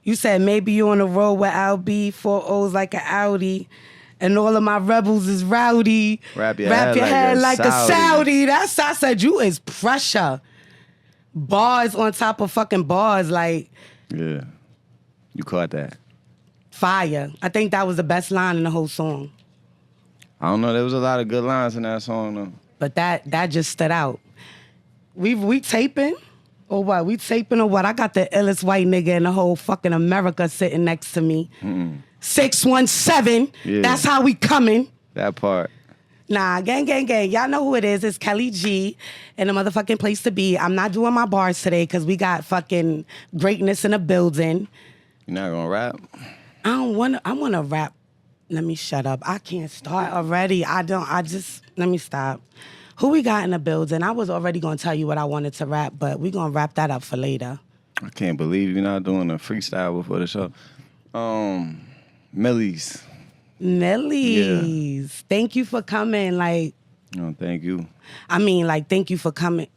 You said maybe you on the road with LB, 4 O's like an Audi. And all of my rebels is rowdy. Wrap your head like a Saudi. That's I said you is pressure. Bars on top of fucking bars, like. Yeah. You caught that. Fire. I think that was the best line in the whole song. I don't know. There was a lot of good lines in that song, though. But that just stood out. We taping? Or what? We taping or what? I got the illest white nigga in the whole fucking America sitting next to me. 617. Yeah. That's how we coming. That part. Nah, gang. Y'all know who it is. It's Kelly G and the motherfucking place to be. I'm not doing my bars today because we got fucking greatness in the building. You're not gonna rap? I want to rap. Let me shut up. I can't start already. Let me stop. Who we got in the building? I was already going to tell you what I wanted to rap, but we going to wrap that up for later. I can't believe you're not doing a freestyle before the show. Millyz. Yeah. Thank you for coming. No, thank you. Thank you for coming.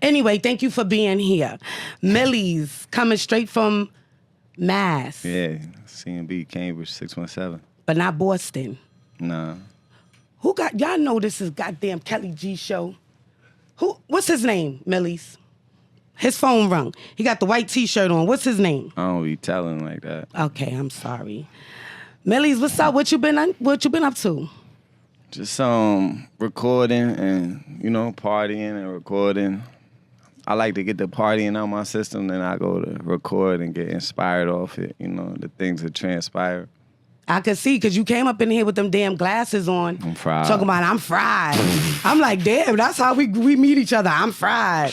Anyway, thank you for being here. Millyz, coming straight from Mass. Yeah, CMB, Cambridge, 617. But not Boston. Nah. Y'all know this is goddamn Kelly G show. What's his name, Millyz? His phone rung. He got the white t-shirt on. What's his name? I don't be telling like that. Okay, I'm sorry. Millyz, what's up? What you been up to? Just recording and, partying and recording. I like to get the partying out my system, then I go to record and get inspired off it, the things that transpire. I could see, because you came up in here with them damn glasses on. I'm fried. Talking about, I'm fried. I'm like, damn, that's how we meet each other. I'm fried.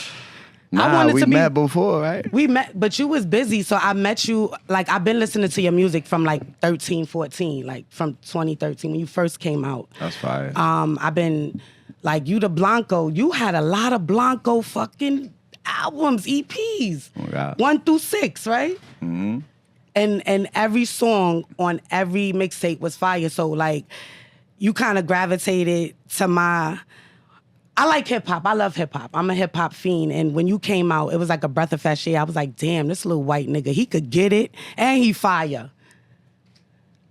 Nah, we met before, right? We met, but you was busy, so I met you, I've been listening to your music from 13, 14, from 2013, when you first came out. That's fire. I've been, you the Blanco, you had a lot of Blanco fucking albums, EPs. Oh, God. 1 through 6, right? Mm-hmm. And every song on every mixtape was fire. So you kind of gravitated to I like hip hop. I love hip hop. I'm a hip hop fiend. And when you came out, it was like a breath of fresh air. I was like, damn, this little white nigga, he could get it and he fire.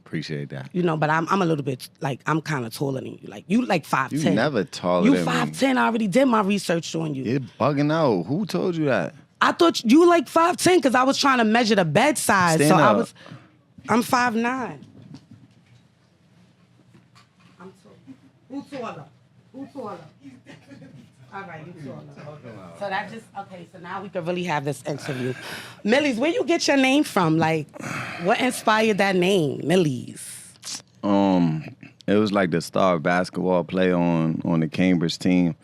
Appreciate that. But I'm a little bit I'm kind of taller than you. You 5'10". You never taller than me. You 5'10". I already did my research on you. You're bugging out. Who told you that? I thought you were 5'10" because I was trying to measure the bed size. Stand up. I'm 5'9". I'm tall. Who taller? All right, you taller. So now we could really have this interview. Millyz, where you get your name from? What inspired that name, Millyz? It was the star basketball player on the Cambridge team.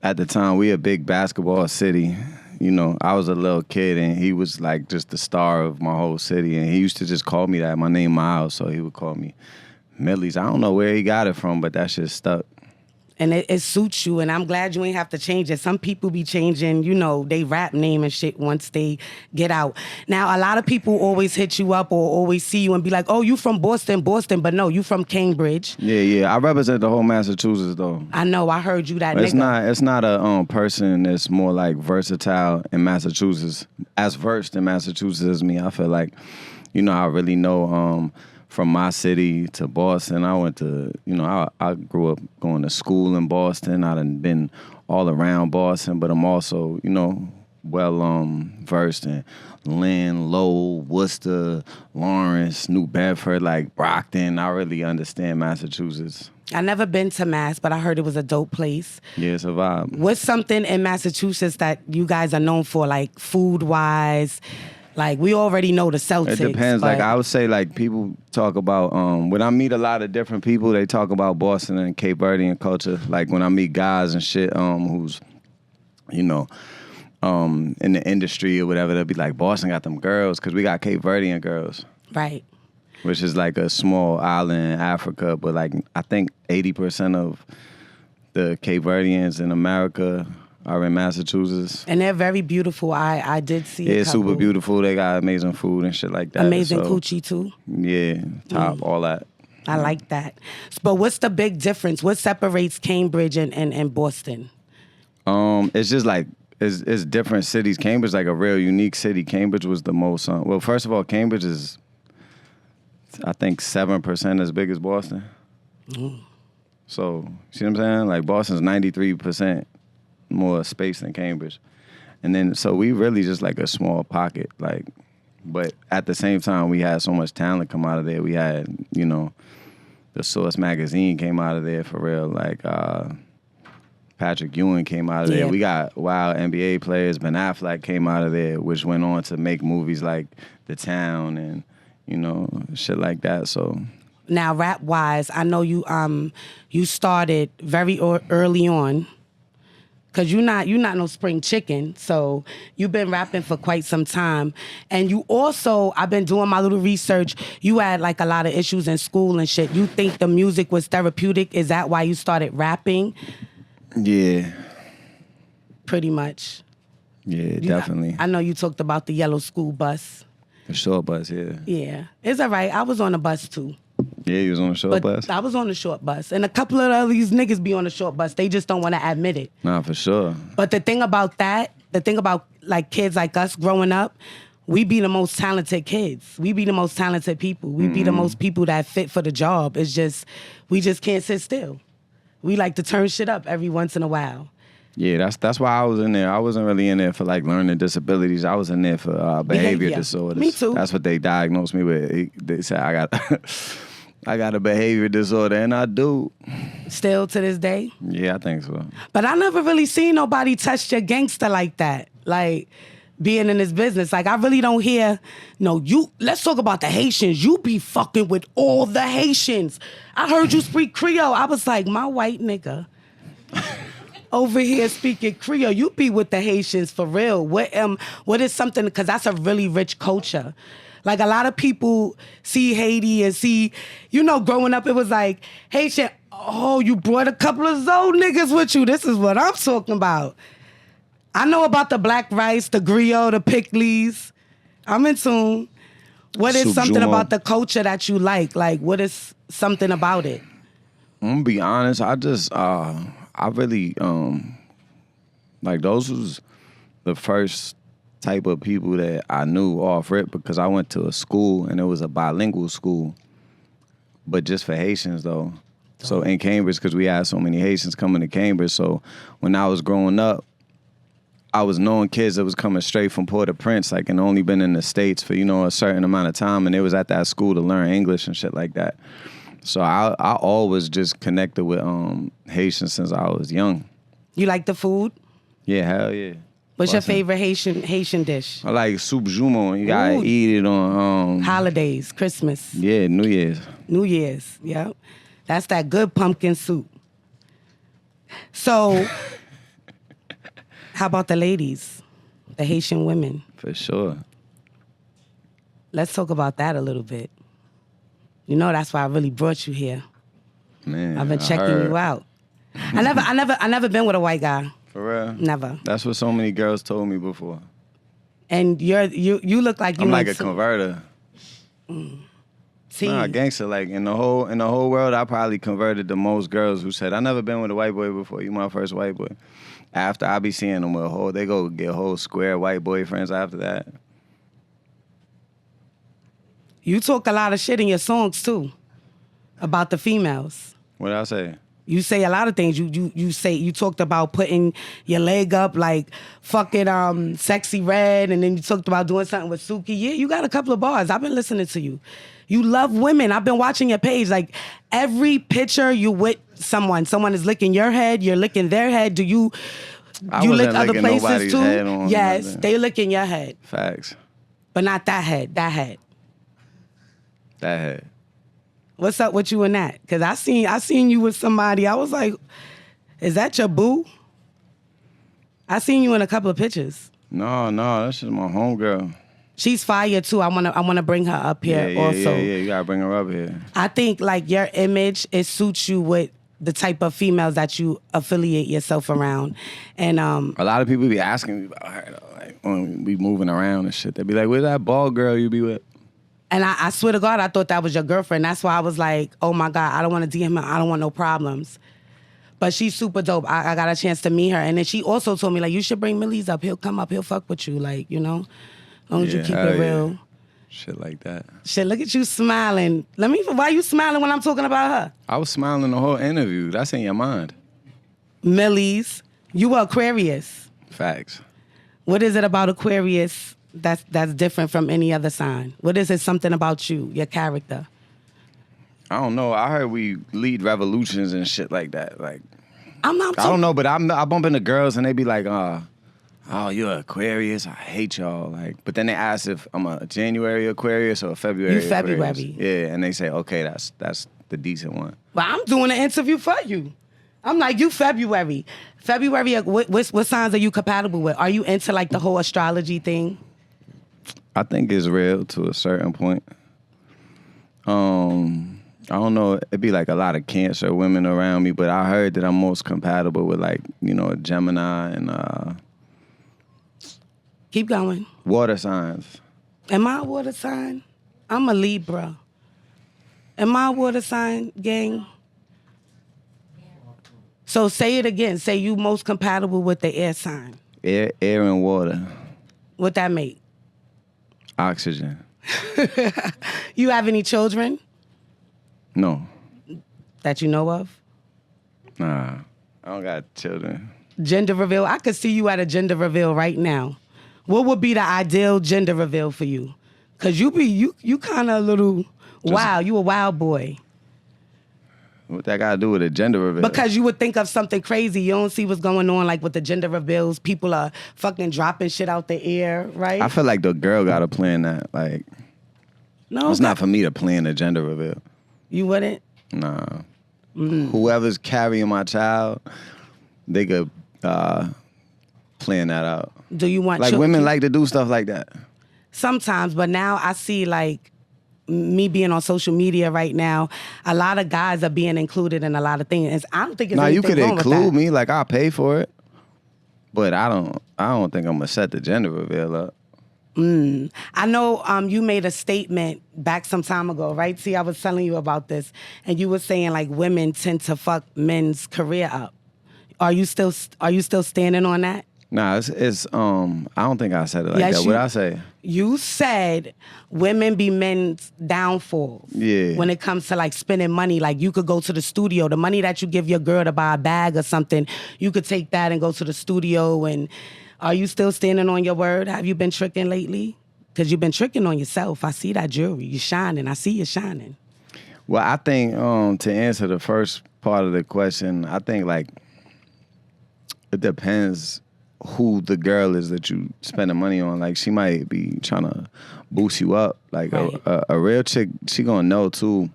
At the time, we a big basketball city. I was a little kid, and he was just the star of my whole city. And he used to just call me that. My name Miles, so he would call me Millyz. I don't know where he got it from, but that shit stuck. And it suits you, and I'm glad you ain't have to change it. Some people be changing, they rap name and shit once they get out. Now, a lot of people always hit you up or always see you and be like, oh, you from Boston, but no, you from Cambridge. Yeah. I represent the whole Massachusetts, though. I know, I heard you that nigga. It's not a person that's more versatile in Massachusetts, as versed in Massachusetts as me. I feel like, I really know from my city to Boston. I went to, I grew up going to school in Boston. I done been all around Boston, but I'm also, well versed in Lynn, Lowell, Worcester, Lawrence, New Bedford, Brockton. I really understand Massachusetts. I never been to Mass, but I heard it was a dope place. Yeah, it's a vibe. What's something in Massachusetts that you guys are known for, food-wise? We already know the Celtics. It depends. I would say, people talk about, when I meet a lot of different people, they talk about Boston and Cape Verdean culture. When I meet guys and shit who's, in the industry or whatever, they'll be like, Boston got them girls, because we got Cape Verdean girls. Right. Which is a small island in Africa, but I think 80% of the Cape Verdeans in America are in Massachusetts. And they're very beautiful. I did see it. Yeah, super beautiful. They got amazing food and shit like that. Amazing coochie, too. Yeah, top, all that. I like that. But what's the big difference? What separates Cambridge and Boston? It's just it's different cities. Cambridge like a real unique city. Cambridge was the most. Well, first of all, Cambridge is, I think, 7% as big as Boston. So, see what I'm saying? Like Boston's 93% more space than Cambridge. And then, so we really just like a small pocket. Like, but at the same time, we had so much talent come out of there. We had, you know, the Source magazine came out of there for real. Like, Patrick Ewing came out of there. We got wild NBA players. Ben Affleck came out of there, which went on to make movies like The Town and, you know, shit like that. So now, rap wise, I know you started very early on, because you're not no spring chicken. So you've been rapping for quite some time, and you also, I've been doing my little research. You had like a lot of issues in school and shit. You think the music was therapeutic? Is that why you started rapping? Yeah. Pretty much. Yeah, definitely. I know you talked about the yellow school bus. The short bus, yeah. Yeah. It's all right. I was on a bus too. Yeah, you was on the short bus? I was on the short bus. And a couple of these niggas be on the short bus. They just don't want to admit it. Nah, for sure. But the thing about like kids like us growing up, we be the most talented kids. We be the most talented people. We be the most people that fit for the job. It's just, we just can't sit still. We like to turn shit up every once in a while. Yeah, that's why I was in there. I wasn't really in there for like learning disabilities. I was in there for behavior disorders. Me too. That's what they diagnosed me with. They said I got a behavior disorder, and I do. Still to this day? Yeah, I think so. But I never really seen nobody touch your gangster like that. Like, being in this business. Like, I really don't hear, let's talk about the Haitians. You be fucking with all the Haitians. I heard you speak Creole. I was like, my white nigga over here speaking Creole. You be with the Haitians for real. What is something, because that's a really rich culture. Like, a lot of people see Haiti and see, growing up, it was like, Haitian, oh, you brought a couple of Zoe niggas with you. This is what I'm talking about. I know about the black rice, the griot, the pickles. I'm in tune. What is something about the culture that you like? Like, what is something about it? I'm gonna be honest. I just, I really, like, those was the first type of people that I knew off rip, because I went to a school and it was a bilingual school, but just for Haitians though. So in Cambridge, because we had so many Haitians coming to Cambridge. So when I was growing up, I was knowing kids that was coming straight from Port-au-Prince, like, and only been in the States for, a certain amount of time, and they was at that school to learn English and shit like that. So I always just connected with Haitians since I was young. You like the food? Yeah, hell yeah. What's your favorite Haitian dish? I like soup jumeau. You gotta eat it on holidays, Christmas. Yeah, New Year's. New Year's, yep. That's that good pumpkin soup. So, how about the ladies, the Haitian women? For sure. Let's talk about that a little bit. That's why I really brought you here. Man, I've been checking you out. I never been with a white guy. For real? Never. That's what so many girls told me before. And you look like you. I'm like a converter. See, nah, gangster. Like in the whole world, I probably converted the most girls who said, "I never been with a white boy before. You my first white boy." After I be seeing them with they go get whole square white boyfriends after that. You talk a lot of shit in your songs too, about the females. What did I say? You say a lot of things. You talked about putting your leg up like fucking Sexy Red, and then you talked about doing something with Suki. Yeah, you got a couple of bars. I've been listening to you. You love women. I've been watching your page. Like, every picture you with someone is licking your head, you're licking their head. Do you lick other places too? Yes, nothing. They licking your head. Facts. But not that head. That head. That head. What's up with you and that? Because I seen you with somebody. I was like, is that your boo? I seen you in a couple of pictures. No, that's just my homegirl. She's fire too. I wanna bring her up here also. Yeah, you gotta bring her up here. I think like your image, it suits you with the type of females that you affiliate yourself around. And a lot of people be asking me about her though, like when we moving around and shit. They be like, "Where's that bald girl you be with?" And I swear to God, I thought that was your girlfriend. That's why I was like, oh my God, I don't want to DM her. I don't want no problems. But she's super dope. I got a chance to meet her. And then she also told me, like, you should bring Millyz up. He'll come up. He'll fuck with you. Like, you know, as long as you keep it real. Shit like that. Shit, look at you smiling. Why you smiling when I'm talking about her? I was smiling the whole interview. That's in your mind. Millyz, you were Aquarius. Facts. What is it about Aquarius that's different from any other sign? What is it, something about you, your character? I don't know. I heard we lead revolutions and shit like that. Like, I'm not. I don't know, but I bump into girls and they be like, oh, you're Aquarius. I hate y'all. Like, but then they ask if I'm a January Aquarius or a February. You February. Aquarius. Yeah, and they say, okay, that's the decent one. But I'm doing an interview for you. I'm like, you February. February, what signs are you compatible with? Are you into like the whole astrology thing? I think it's real to a certain point. I don't know. It'd be like a lot of Cancer women around me, but I heard that I'm most compatible with like, you know, Gemini and Keep going. water signs. Am I a water sign? I'm a Libra. Am I a water sign, gang? So say it again. Say you most compatible with the air sign. Air and water. What that make? Oxygen. You have any children No. that you know of? Nah. I don't got children. Gender reveal. I could see you at a gender reveal right now. What would be the ideal gender reveal for you? Cause you kind of a little wild. You a wild boy. What that got to do with a gender reveal? Because you would think of something crazy. You don't see what's going on like with the gender reveals. People are fucking dropping shit out the air, right? I feel like the girl got to plan that. Like, no, it's not for me to plan a gender reveal. You wouldn't? Nah. Whoever's carrying my child, they could plan that out. Do you want like women like to do stuff like that? Sometimes, but now I see like me being on social media right now, a lot of guys are being included in a lot of things. I don't think it's anything you could wrong include with that. me, like I'll pay for it. But I don't think I'm gonna set the gender reveal up. I know you made a statement back some time ago, right? See, I was telling you about this, and you were saying like women tend to fuck men's career up. Are you still standing on that? Nah, it's I don't think I said it like Yes, that. What I say? You said women be men's downfalls. Yeah. When it comes to like spending money, like you could go to the studio, the money that you give your girl to buy a bag or something, you could take that and go to the studio. And are you still standing on your word? Have you been tricking lately? Because you've been tricking on yourself. I see that jewelry. You're shining. I see you shining. Well, I think to answer the first part of the question, I think like it depends who the girl is that you spending money on. Like she might be trying to boost you up. Like right. a real chick, she gonna know too.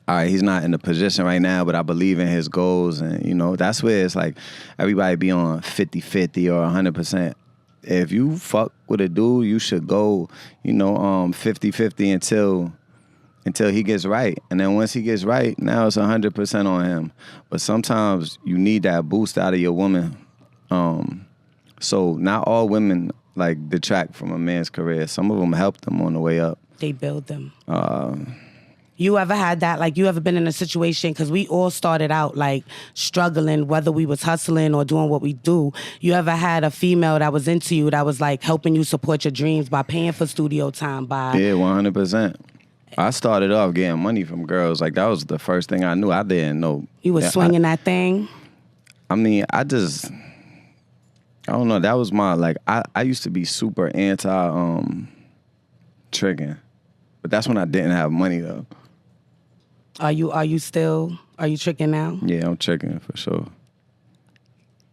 All right, he's not in the position right now, but I believe in his goals. And, you know, that's where it's like everybody be on 50-50 or 100%. If you fuck with a dude, you should go, 50-50 until he gets right. And then once he gets right, now it's 100% on him. But sometimes you need that boost out of your woman. So not all women, like, detract from a man's career. Some of them help them on the way up. They build them. You ever had that? Like, you ever been in a situation, because we all started out, like, struggling, whether we was hustling or doing what we do. You ever had a female that was into you that was, like, helping you support your dreams by paying for studio time, by... Yeah, 100%. I started off getting money from girls. Like, that was the first thing I knew. I didn't know. You was swinging that thing? I mean, I don't know. That was my, like, I used to be super anti-tricking. But that's when I didn't have money, though. Are you tricking now? Yeah, I'm tricking for sure.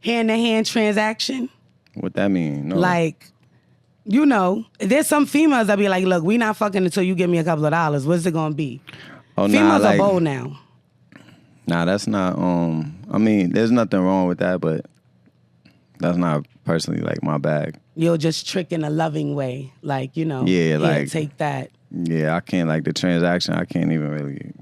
Hand-to-hand transaction? What that mean? No. Like, there's some females that be like, look, we not fucking until you give me a couple of dollars. What's it gonna be? Oh, females like, are bold now. Nah, that's not, I mean, there's nothing wrong with that, but that's not personally, like, my bag. You'll just trick in a loving way. Like, Yeah, like... take that. Yeah, I can't, like, the transaction, I can't even really...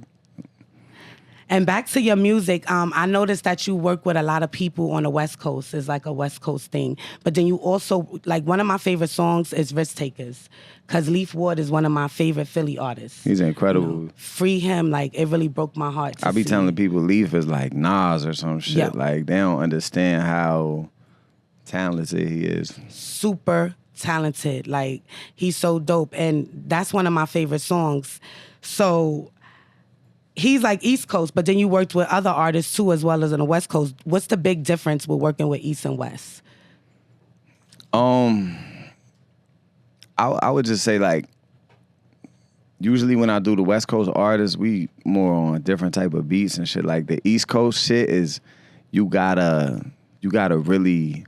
And back to your music, I noticed that you work with a lot of people on the West Coast. It's like a West Coast thing. But then you also, like, one of my favorite songs is Risk Takers. Because Leaf Ward is one of my favorite Philly artists. He's incredible. You know, free him, like, it really broke my heart. I be telling people Leaf is like Nas or some shit. Yep. Like, they don't understand how talented he is. Super talented. Like, he's so dope. And that's one of my favorite songs. So he's like East Coast, but then you worked with other artists too, as well as on the West Coast. What's the big difference with working with East and West? I would just say, like, usually when I do the West Coast artists, we more on different type of beats and shit. Like, the East Coast shit is you gotta really.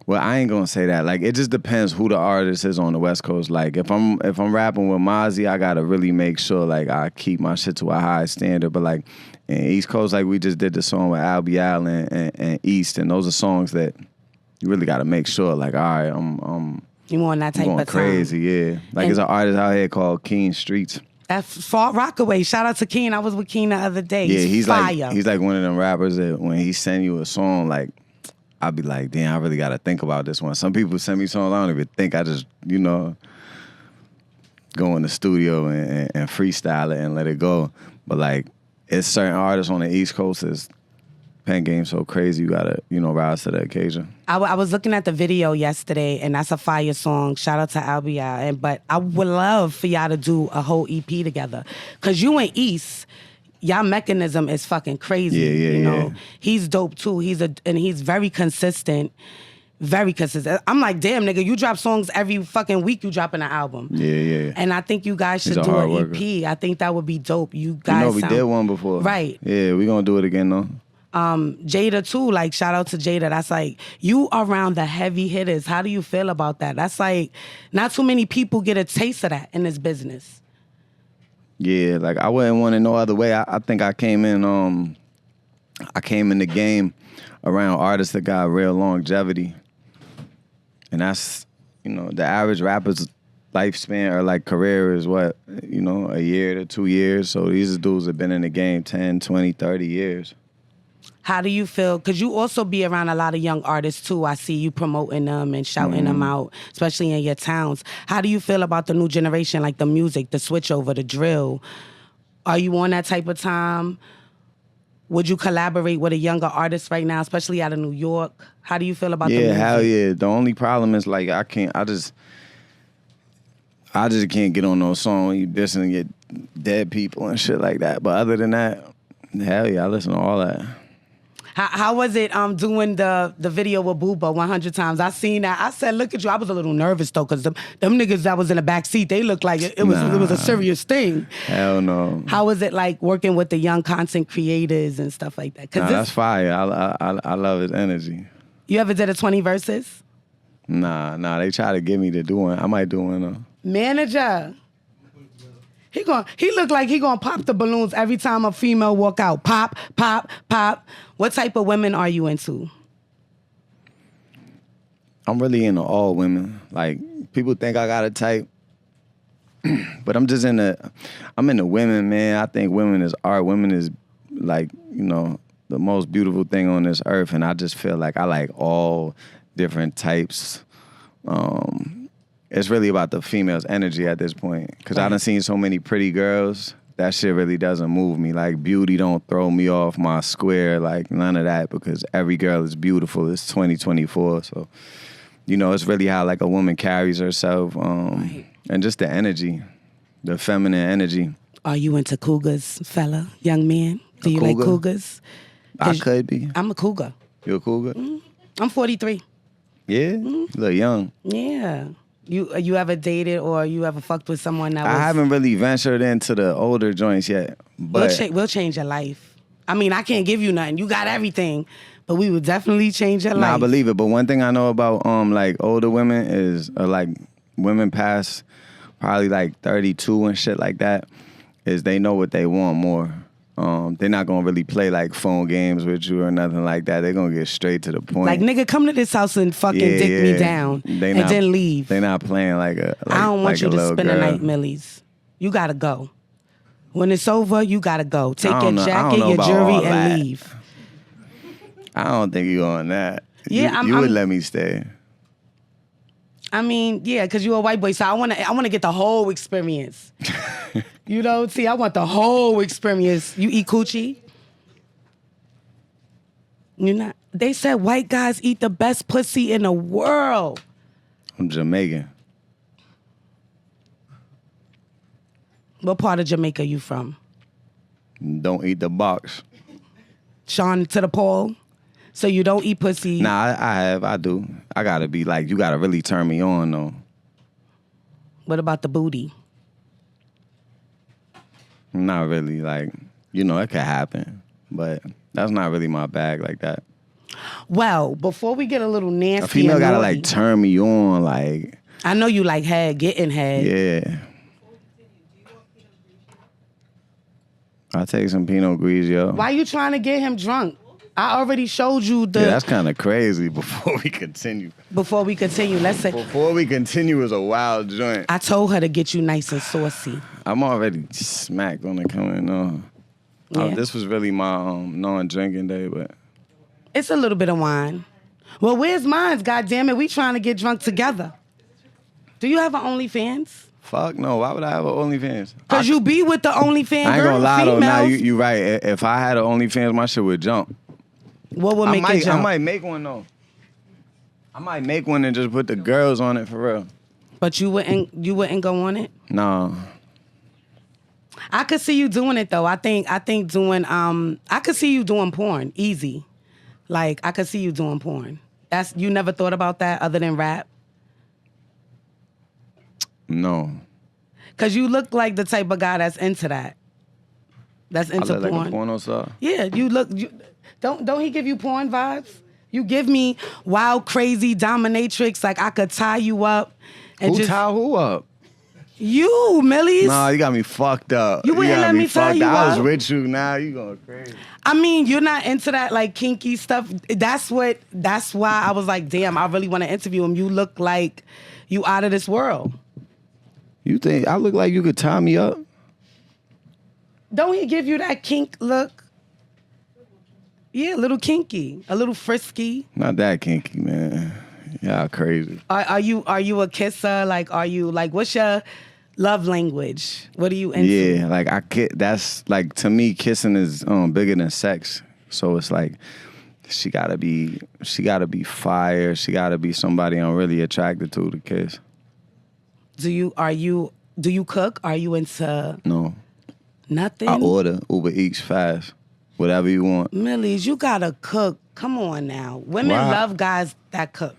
Well, I ain't gonna say that. Like, it just depends who the artist is on the West Coast. Like, if I'm rapping with Mozzie, I gotta really make sure, like, I keep my shit to a high standard. But, like, in East Coast, like, we just did the song with Albie Allen and East, and those are songs that you really gotta make sure, like, all right, I'm You on that type going of crazy, yeah. Like, And there's an artist out here called Keen Streets. That's Fort Rockaway. Shout out to Keen. I was with Keen the other day. Yeah, he's fire. like one of them rappers that when he send you a song, like, I'll be like, damn, I really got to think about this one. Some people send me songs, I don't even think. I just, go in the studio and freestyle it and let it go. But, like, it's certain artists on the East Coast that's pen game so crazy, you got to, rise to the occasion. I was looking at the video yesterday, and that's a fire song. Shout out to Albia. But I would love for y'all to do a whole EP together. Because you and East, y'all mechanism is fucking crazy. Yeah. He's dope too. And he's very consistent. Very consistent. I'm like, damn, nigga, you drop songs every fucking week. You dropping an album. Yeah. And I think you guys should do an EP. I think that would be dope. You guys, we did one before, right? Yeah, we gonna do it again though. Jada too. Like, shout out to Jada. That's like, you around the heavy hitters. How do you feel about that? That's like, not too many people get a taste of that in this business. Yeah, like, I wouldn't want it no other way. I think I came in the game around artists that got real longevity. And that's, the average rapper's lifespan or, like, career is what, a year to 2 years. So these dudes have been in the game 10, 20, 30 years. How do you feel? Because you also be around a lot of young artists too. I see you promoting them and shouting them out, especially in your towns. How do you feel about the new generation, like the music, the switch over, the drill? Are you on that type of time? Would you collaborate with a younger artist right now, especially out of New York? How do you feel about the music? Yeah, hell yeah. The only problem is, like, I just can't get on no song when you dissing and get dead people and shit like that. But other than that, hell yeah, I listen to all that. How was it doing the video with Booba 100 times? I seen that. I said, look at you. I was a little nervous, though, because them niggas that was in the back seat, they looked like it was a serious thing. Hell no. How was it like working with the young content creators and stuff like that? That's fire. I love his energy. You ever did a 20 verses? Nah. They try to get me to do one. I might do one. Manager. He look like he gonna pop the balloons every time a female walk out. Pop, pop, pop. What type of women are you into? I'm really into all women. Like, people think I got a type, but I'm into women, man. I think women is art. Women is, like, the most beautiful thing on this earth, and I just feel like I like all different types. It's really about the female's energy at this point. Because I done seen so many pretty girls, that shit really doesn't move me. Like, beauty don't throw me off my square, like, none of that, because every girl is beautiful. It's 2024, so, it's really how, like, a woman carries herself, and just the energy, the feminine energy. Are you into cougars, fella, young man? Do you like cougars? I could be. I'm a cougar. You a cougar? Mm-hmm. I'm 43. Yeah? You look young. Yeah. You ever dated or you ever fucked with someone that was... I haven't really ventured into the older joints yet, but... We'll change your life. I mean, I can't give you nothing. You got everything, but we will definitely change your life. Nah, I believe it. But one thing I know about like older women is, like, women past probably like 32 and shit like that, is they know what they want more. They're not gonna really play like phone games with you or nothing like that. They're gonna get straight to the point. Like, nigga, come to this house and fucking dick me down then leave. They're not playing like a. Like, I don't want like you to spend girl. a night, Millyz. You gotta go. When it's over, you gotta go. Take I your don't know- I don't jacket, know your about jewelry, all and that. leave. I don't think you on that. Yeah, you would let me stay. I mean, yeah, because you're a white boy, so I wanna get the whole experience. You know, see, I want the whole experience. You eat coochie? You're not. They said white guys eat the best pussy in the world. I'm Jamaican. What part of Jamaica you from? Don't eat the box. Sean to the pole? So you don't eat pussy? Nah, I do. I gotta be like, you gotta really turn me on though. What about the booty? Not really, like, you know, it could happen, but that's not really my bag like that. Well, before we get a little nasty, A female and gotta naughty, like turn me on, like, I know you like head, getting head. yeah. I take some Pinot Grigio. Why you trying to get him drunk? I already showed you the. Yeah, that's kind of crazy. Before we continue, Before we continue, let's say. before we continue is a wild joint. I told her to get you nice and saucy. I'm already smacked on the coming on. Yeah. This was really my non-drinking day, but It's a little bit of wine. Well, where's mine? God damn it, we trying to get drunk together. Do you have an OnlyFans? fuck no. Why would I have an OnlyFans? Cause you be with the OnlyFans I ain't girl, gonna lie though. Now females. you right. If I had an OnlyFans, my shit would jump. What would make it jump? I might make one though. I might make one and just put the girls on it for real. But you wouldn't go on it? No. I could see you doing it though. I think doing I could see you doing porn easy. Like I could see you doing porn. You never thought about that other than rap? No. Cause you look like the type of guy that's into that. That's into I look porn. like a porno star. Yeah, you look. Don't he give you porn vibes? You give me wild, crazy dominatrix. Like I could tie you up and Who just tie who up? you, Millyz. Nah, you got me fucked up. You wouldn't got let me tie fucked you up. I was up? with you. Now you going crazy. I mean, you're not into that like kinky stuff. That's why I was like, damn, I really want to interview him. You look like you out of this world. You think I look like you could tie me up? Don't he give you that kink look? Yeah, a little kinky, a little frisky. Not that kinky, man. Y'all crazy. Are you a kisser? Like, are you like? What's your love language? What are you into? Yeah, like that's like to me, kissing is bigger than sex. So it's like she gotta be fire. She gotta be somebody I'm really attracted to kiss. Do you cook? Are you into No, nothing? I order Uber Eats fast, whatever you want. Millyz, you gotta cook. Come on now. Women Why? love guys that cook.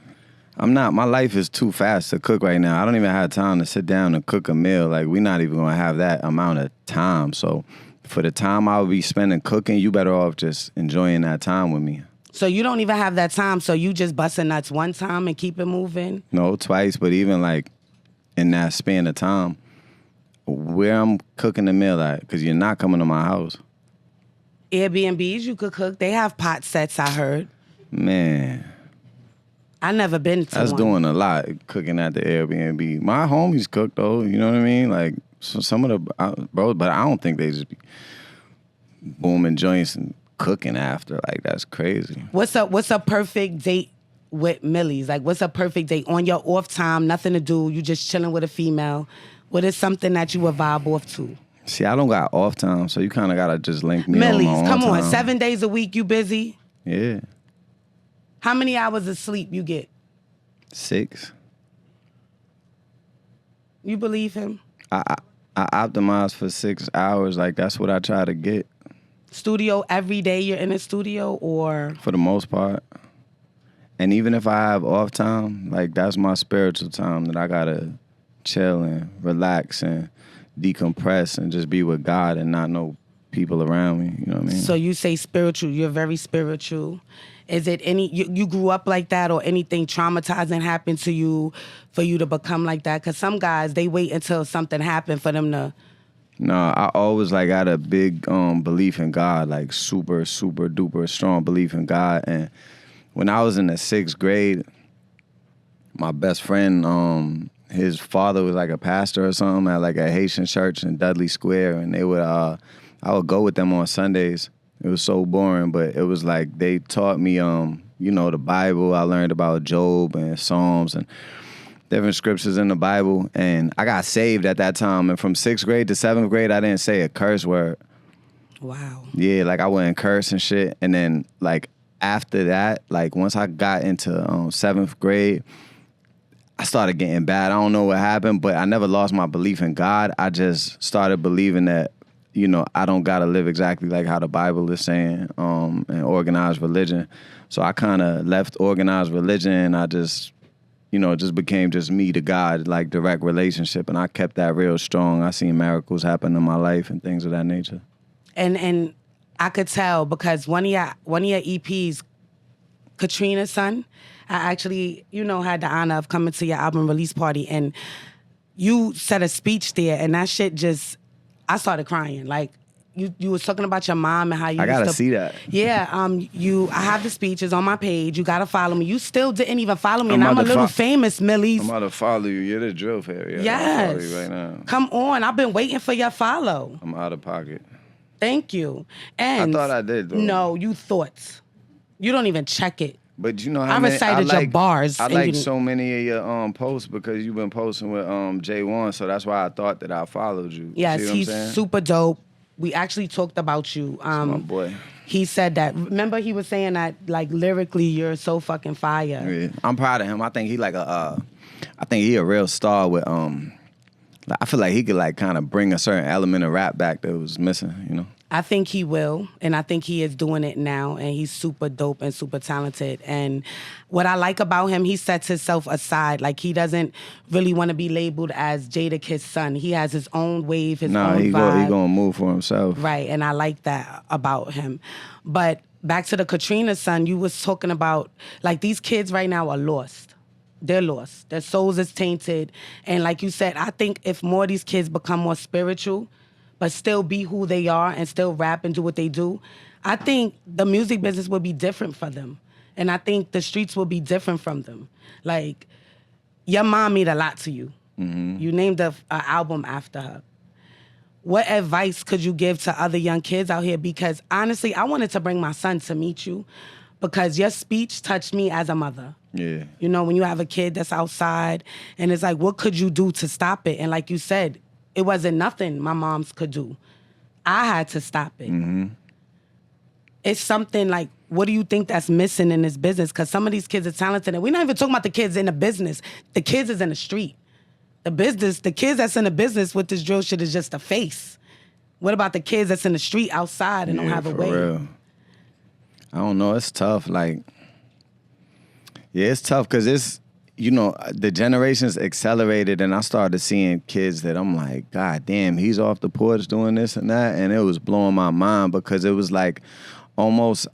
I'm not. My life is too fast to cook right now. I don't even have time to sit down and cook a meal. Like we're not even gonna have that amount of time. So for the time I would be spending cooking, you better off just enjoying that time with me. So you don't even have that time. So you just busting nuts one time and keep it moving. No, twice, but even like in that span of time, where I'm cooking the meal at, because you're not coming to my house. Airbnbs, you could cook. They have pot sets, I heard. Man, I never been to that's one. doing a lot, cooking at the Airbnb. My homies cook though, you know what I mean? Like so some of the bros, but I don't think they just be booming joints and cooking after. Like that's crazy. What's a perfect date with Millyz? Like what's a perfect date on your off time? Nothing to do. You just chilling with a female. What is something that you would vibe off to? See, I don't got off time, so you kind of gotta just link me on my Millyz, own come on. time. 7 days a week, you busy? Yeah, How many hours of sleep you get? 6. You believe him? I optimize for 6 hours. Like that's what I try to get Studio every day you're in a studio or? for the most part. And even if I have off time, like that's my spiritual time that I gotta chill and relax and decompress and just be with God and not know people around me. You know what I mean? So you say spiritual, you're very spiritual. Is it you grew up like that or anything traumatizing happened to you for you to become like that? Because some guys, they wait until something happened for them to... No, I always like had a big belief in God, like super, super duper strong belief in God. And when I was in the 6th grade, my best friend, his father was like a pastor or something at like a Haitian church in Dudley Square, and they would I would go with them on Sundays. It was so boring, but it was like they taught me the Bible. I learned about Job and Psalms and different scriptures in the Bible, and I got saved at that time. And from 6th grade to 7th grade, I didn't say a curse word. Wow. Yeah, like I wouldn't curse and shit. And then like after that, like once I got into 7th grade, I started getting bad. I don't know what happened, but I never lost my belief in God. I just started believing that, I don't gotta live exactly like how the Bible is saying, and organized religion. So I kind of left organized religion, and I just, just became just me to God, like direct relationship, and I kept that real strong. I seen miracles happen in my life and things of that nature. And I could tell because one of your EPs, Katrina's son, I actually, had the honor of coming to your album release party, and you said a speech there, and that shit just, I started crying. Like, you was talking about your mom and how you I used gotta to see that. Yeah, I have the speeches on my page. You gotta follow me. You still didn't even follow me, and I'm a little famous, Millyz. I'm about to follow you. You're the drill fairy. Yes. I'll follow you right now. Come on, I've been waiting for your follow. I'm out of pocket. Thank you. And I thought I did, though. No, you thought. You don't even check it. But you know how I recited your bars. I like so many of your posts because you've been posting with J1, so that's why I thought that I followed you. Yes, see what he's I'm saying? super dope. We actually talked about you. My boy. He said that. Remember, he was saying that like lyrically, you're so fucking fire. Yeah. I'm proud of him. I think he I think he a real star with I feel like he could like kind of bring a certain element of rap back that was missing. I think he will, and I think he is doing it now, and he's super dope and super talented. And what I like about him, he sets himself aside. Like, he doesn't really want to be labeled as Jadakiss' son. He has his own wave, his own vibe. He gonna move for himself. Right, and I like that about him. But back to the Katrina's son, you was talking about, like, these kids right now are lost. They're lost. Their souls is tainted. And like you said, I think if more of these kids become more spiritual, but still be who they are and still rap and do what they do, I think the music business will be different for them. And I think the streets will be different from them. Like, your mom meant a lot to you. Mm-hmm. You named an album after her. What advice could you give to other young kids out here? Because honestly, I wanted to bring my son to meet you because your speech touched me as a mother. Yeah. When you have a kid that's outside and it's like, what could you do to stop it? And like you said, it wasn't nothing my moms could do. I had to stop it. Mm-hmm. It's something like, what do you think that's missing in this business? Because some of these kids are talented. And we're not even talking about the kids in the business. The kids is in the street. The kids that's in the business with this drill shit is just a face. What about the kids that's in the street outside and don't have a way? Real. I don't know. It's tough. Like, yeah, it's tough because it's, the generations accelerated, and I started seeing kids that I'm like, God damn, he's off the porch doing this and that, and it was blowing my mind because it was like almost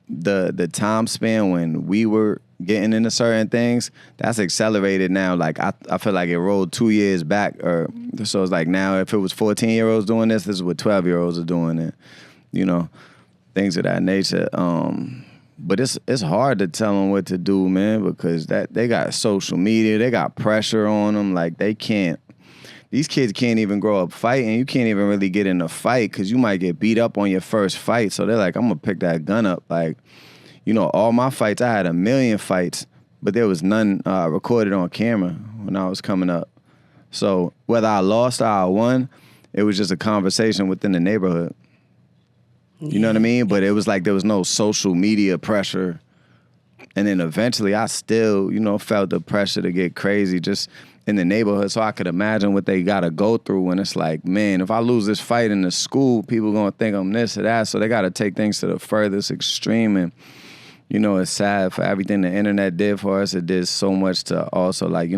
the time span when we were getting into certain things, that's accelerated now. Like, I feel like it rolled 2 years back, or so it's like now if it was 14-year-olds doing this is what 12-year-olds are doing it, things of that nature. But it's hard to tell them what to do, man, because they got social media, they got pressure on them. Like, these kids can't even grow up fighting. You can't even really get in a fight because you might get beat up on your first fight. So they're like, I'm going to pick that gun up. Like, all my fights, I had 1 million fights, but there was none recorded on camera when I was coming up. So whether I lost or I won, it was just a conversation within the neighborhood. You know what I mean? But it was like there was no social media pressure. And then eventually I still, felt the pressure to get crazy just in the neighborhood. So I could imagine what they got to go through when it's like, man, if I lose this fight in the school, people going to think I'm this or that. So they got to take things to the furthest extreme. And, it's sad for everything the internet did for us. It did so much to also, like,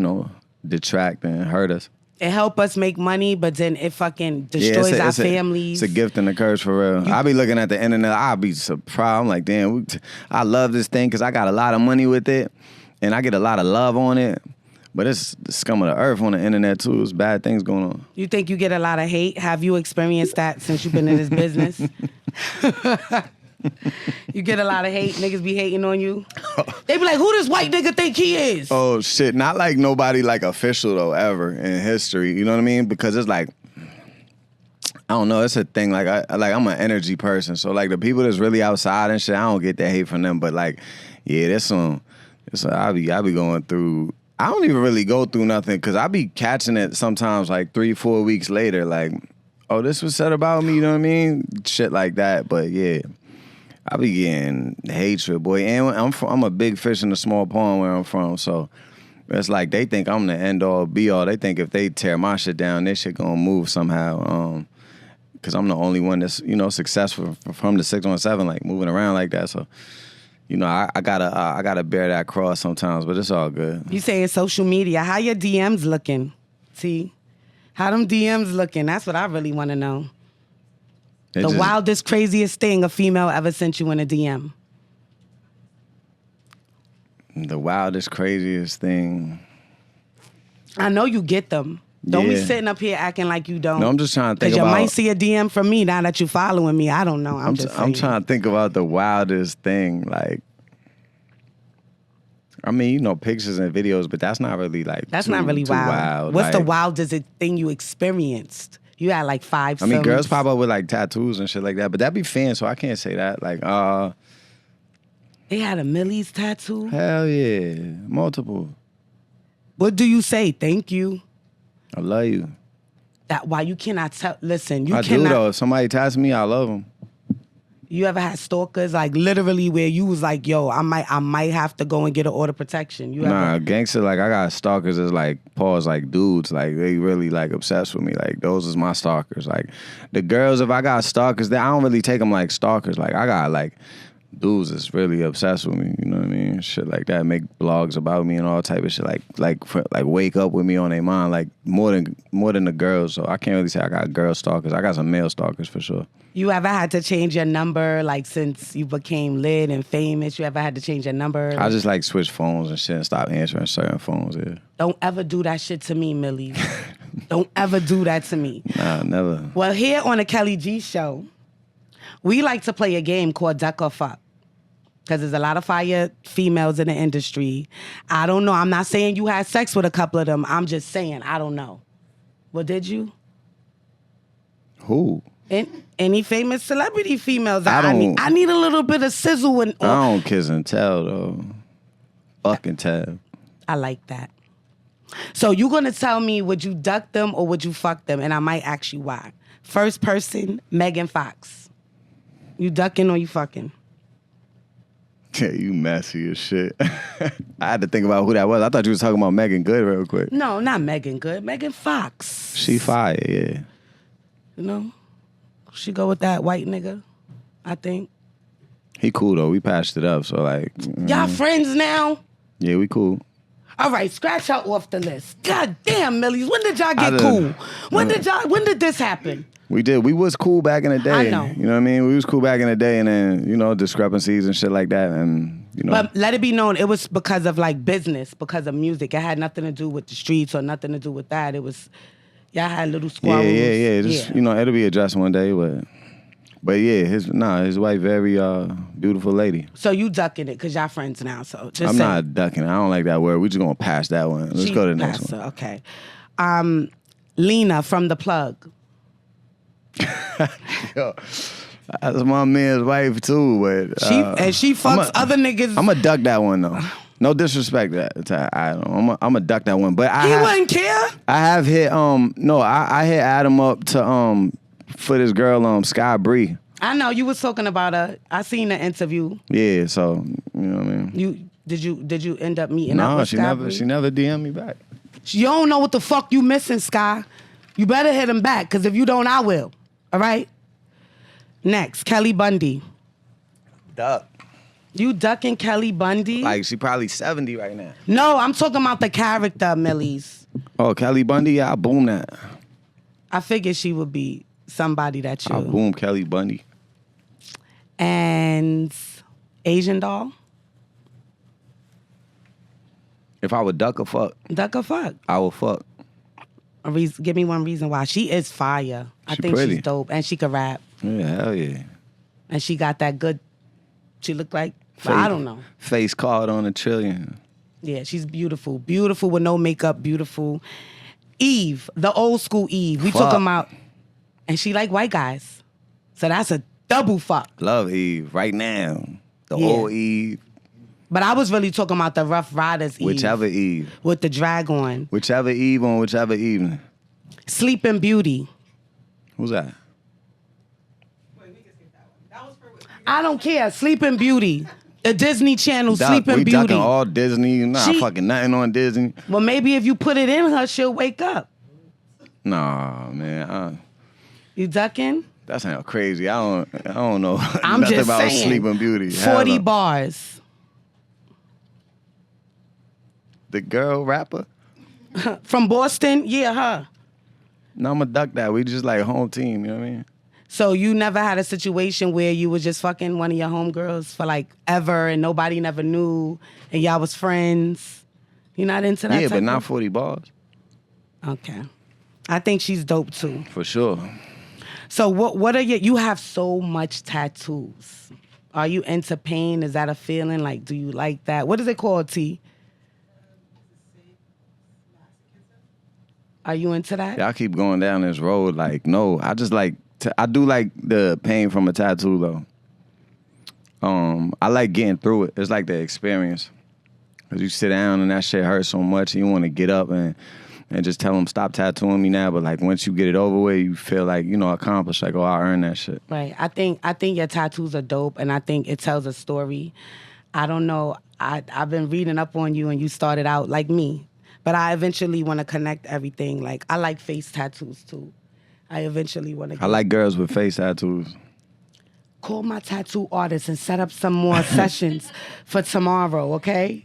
detract and hurt us. It help us make money, but then it fucking destroys our families. It's a gift and a curse for real. I be looking at the internet, I be surprised. I'm like, damn, I love this thing because I got a lot of money with it, and I get a lot of love on it. But it's the scum of the earth on the internet too. There's bad things going on. You think you get a lot of hate? Have you experienced that since you've been in this business? You get a lot of hate. Niggas be hating on you. They be like, who this white nigga think he is? Oh shit, not like nobody like official though ever in history. You know what I mean? Because it's like, I don't know. It's a thing. Like I'm an energy person, so like the people that's really outside and shit, I don't get that hate from them. But like, yeah, there's some. I be going through. I don't even really go through nothing because I be catching it sometimes like 3-4 weeks later. Like, oh, this was said about me. You know what I mean? Shit like that. But yeah, I be getting hatred, boy. And I'm a big fish in a small pond where I'm from. So it's like they think I'm the end all be all. They think if they tear my shit down, their shit gonna move somehow. Because I'm the only one that's successful from the 617, like moving around like that. So. I gotta bear that cross sometimes, but it's all good. You say it's social media. How your DMs looking? See? How them DMs looking? That's what I really want to know. The wildest, craziest thing a female ever sent you in a DM. The wildest, craziest thing. I know you get them. Don't be sitting up here acting like you don't. No, I'm just trying to think about... Because you might see a DM from me now that you following me. I don't know. I'm trying to think about the wildest thing. Like, I mean, pictures and videos, but that's not really like That's not really wild. What's the wildest thing you experienced? You had like 5 I mean, girls pop up with like tattoos and shit like that, but that be fans, so I can't say that. Like, They had a Millyz tattoo? Hell yeah. Multiple. What do you say? Thank you. I love you. That why you cannot tell. Listen, you I cannot. do though. If somebody tats me, I love them. You ever had stalkers like literally where you was like, yo, I might have to go and get an order protection? Gangster, like I got stalkers as like pause like dudes, like they really like obsessed with me. Like those is my stalkers. Like the girls, if I got stalkers, I don't really take them like stalkers. Like I got like dudes that's really obsessed with me, you know what I mean? Shit like that, make blogs about me and all type of shit. Like wake up with me on their mind, like more than the girls. So I can't really say I got girl stalkers. I got some male stalkers for sure. You ever had to change your number, like since you became lit and famous? You ever had to change your number? I just like switch phones and shit and stop answering certain phones. Yeah. Don't ever do that shit to me, Millyz. Don't ever do that to me. Nah, never. Well, here on the Kelly G Show, we like to play a game called Duck or Fuck. Because there's a lot of fire females in the industry. I don't know. I'm not saying you had sex with a couple of them. I'm just saying, I don't know. Well, did you? Who? Any famous celebrity females? I need a little bit of sizzle. I don't kiss and tell, though. Fuck and tell. I like that. So you're going to tell me, would you duck them or would you fuck them? And I might ask you why. First person, Megan Fox. You ducking or you fucking? Yeah, you messy as shit. I had to think about who that was. I thought you was talking about Megan Good real quick. No, not Megan Good. Megan Fox. She fire, yeah. You know? She go with that white nigga, I think. He cool, though. We patched it up, so like... Y'all friends now? Yeah, we cool. All right, scratch her off the list. God damn, Millyz. When did y'all get cool? When did this happen? We did. We was cool back in the day. I know. You know what I mean? We was cool back in the day, and then, discrepancies and shit like that, and, But let it be known, it was because of, like, business, because of music. It had nothing to do with the streets or nothing to do with that. It was, y'all had little squabbles. Yeah. Just, it'll be addressed one day, but yeah, his wife, very beautiful lady. So you ducking it, because y'all friends now, so just I'm not ducking it. I don't like that word. We just gonna pass that one. Let's go to the next one. Okay. Lena from The Plug. Yo, that's my man's wife too, but she fucks other niggas. I'm gonna duck that one though. No disrespect to Adam. I'm gonna duck that one. But he wouldn't care. I have hit I hit Adam up to for this girl Sky Bree. I know you was talking about her. I seen the interview. Yeah, so you know what I mean. Did you end up meeting up with Sky Bree? She never DM'd me back. You don't know what the fuck you missing, Sky. You better hit him back, because if you don't, I will. All right? Next, Kelly Bundy. Duck. You ducking Kelly Bundy? Like, she probably 70 right now. No, I'm talking about the character, Millyz. Oh, Kelly Bundy? Yeah, I boom that. I figured she would be somebody that you... I boom Kelly Bundy. And Asian doll? If I would duck or fuck? Duck or fuck? I would fuck. Give me one reason why. She is fire. I think pretty. she's dope. And she can rap. Yeah, hell yeah. And she got that good she looked like. But I don't know. Face card on $1 trillion. Yeah, she's beautiful. Beautiful with no makeup, beautiful. Eve, the old school Eve. We took them out. And she like white guys. So that's a double fuck. Love Eve right now. The old Eve. But I was really talking about the Rough Riders Eve. Whichever Eve. With the drag on. Whichever Eve on whichever evening. Sleeping Beauty. Who's that? Wait, we can skip that one. That was for I don't care. Sleeping Beauty. The Disney Channel, Sleeping we Beauty. ducking all Disney. Not fucking nothing on Disney. Well, maybe if you put it in her, she'll wake up. Nah, man. You ducking? That sounds crazy. I don't know I'm nothing just about saying. Sleeping Beauty. 40 bars. The girl rapper? From Boston? Yeah, her. No, I'm going to duck that. We just like home team, you know what I mean? So you never had a situation where you was just fucking one of your homegirls for like ever and nobody never knew and y'all was friends? You're not into that? Yeah, but type not of... 40 bars. Okay. I think she's dope too. For sure. So what are you have so much tattoos. Are you into pain? Is that a feeling? Like, do you like that? What is it called, T? Are you into that? Y'all keep going down this road like, no. I just like, I do like the pain from a tattoo though. I like getting through it. It's like the experience. Cause you sit down and that shit hurts so much and you want to get up and just tell them stop tattooing me now. But like once you get it over with, you feel like, accomplished. Like, oh, I earned that shit. Right. I think your tattoos are dope and I think it tells a story. I don't know. I've been reading up on you and you started out like me. But I eventually want to connect everything. Like, I like face tattoos, too. I eventually want to... I like girls with face tattoos. Call my tattoo artist and set up some more sessions for tomorrow, okay?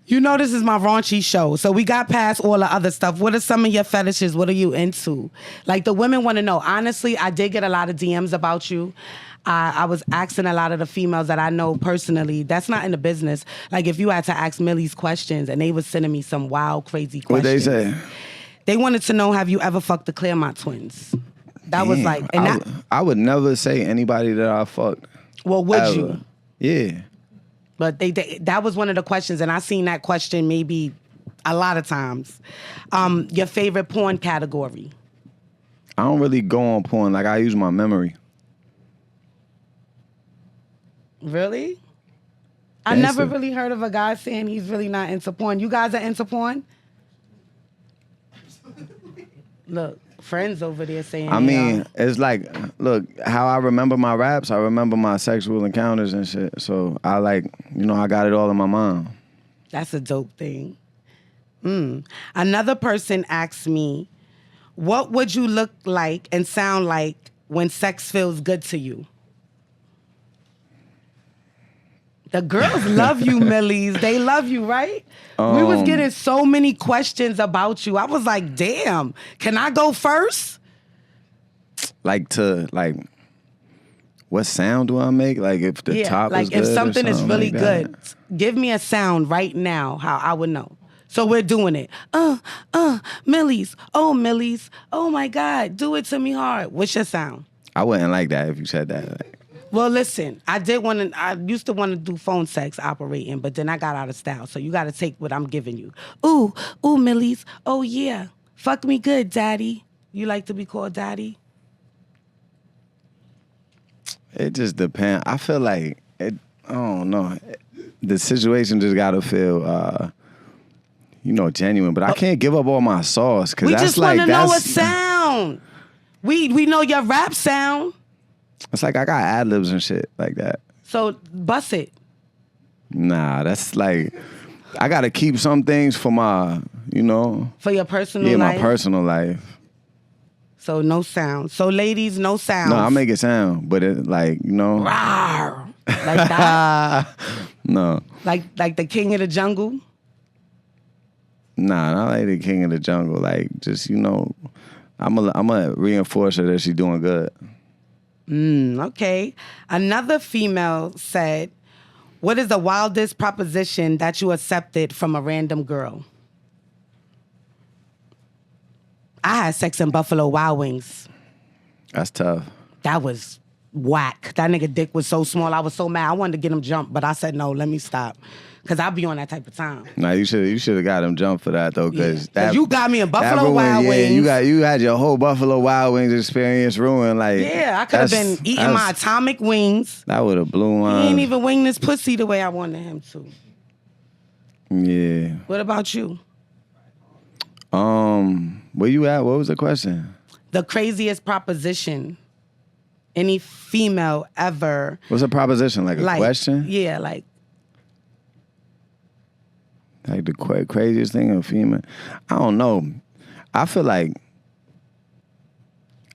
You know this is my raunchy show, so we got past all the other stuff. What are some of your fetishes? What are you into? Like, the women want to know. Honestly, I did get a lot of DMs about you. I was asking a lot of the females that I know personally. That's not in the business. Like, if you had to ask Millyz questions, and they was sending me some wild, crazy questions. What'd they say? They wanted to know, have you ever fucked the Claremont twins? That was like... And I would never say anybody that I fucked. Well, would ever. you? Yeah. But that was one of the questions, and I seen that question maybe a lot of times. Your favorite porn category? I don't really go on porn. Like, I use my memory. Really? I never really heard of a guy saying he's really not into porn. You guys are into porn? Look, friends over there saying... I mean, it's like, look, how I remember my raps, I remember my sexual encounters and shit. So I like, I got it all in my mind. That's a dope thing. Another person asked me, what would you look like and sound like when sex feels good to you? The girls love you, Millyz. They love you, right? We was getting so many questions about you. I was like, damn, can I go first? Like what sound do I make? Like if the top is good if something is really like good, give me a sound right now, how I would know. So we're doing it. Millyz. Oh, Millyz. Oh, my God. Do it to me hard. What's your sound? I wouldn't like that if you said that. Like, well, listen, I used to want to do phone sex operating, but then I got out of style. So you got to take what I'm giving you. Ooh, Millyz. Oh, yeah. Fuck me good, daddy. You like to be called daddy? it just depends. I feel like, I don't know. The situation just got to feel, genuine. But I can't give up all my sauce. Cause we that's just want to know a sound. We know your rap sound. It's like I got ad-libs and shit like that. So bust it. Nah, that's like, I got to keep some things for my, For your personal life? Yeah, my personal life. So no sound. So ladies, no sound. No, I make it sound, but it like, Rawr. Like that? No. Like the king of the jungle? Nah, not like the king of the jungle. Like, just, I'm a reinforce her that she's doing good. Okay. Another female said, what is the wildest proposition that you accepted from a random girl? I had sex in Buffalo Wild Wings. That's tough. That was whack. That nigga dick was so small. I was so mad. I wanted to get him jumped, but I said no. Let me stop, cause I'll be on that type of time. Nah, you should have got him jumped for that though, cause you got me in Buffalo ruined, Wild Wings. You had your whole Buffalo Wild Wings experience ruined. Like, yeah, I could have been eating my atomic wings. That would have blew on. He ain't even wing this pussy the way I wanted him to. Yeah. What about you? Where you at? What was the question? The craziest proposition any female ever. What's a proposition? Like a question? Yeah, like the craziest thing a female. I don't know. I feel like